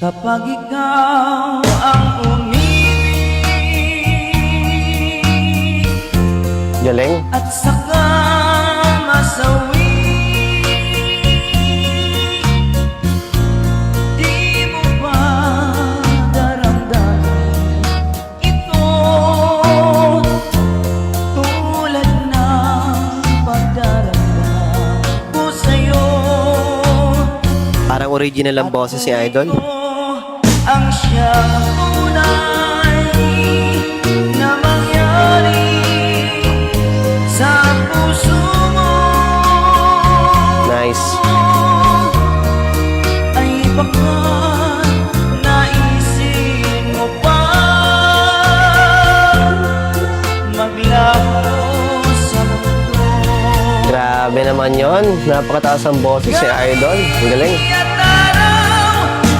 Kapag ikaw ang umibig Galing. at saka masawi, di mo ba daramdamin ito tulad ng pagdaramdam ko sa'yo? Parang original ang boses si Idol. Ang siyang tunay na mangyari sa puso mo. Nice. Ay baka naisin mo pa maglaho sa mundo. Grabe naman yon. Napakataas ang boses si Idol. Ang galing.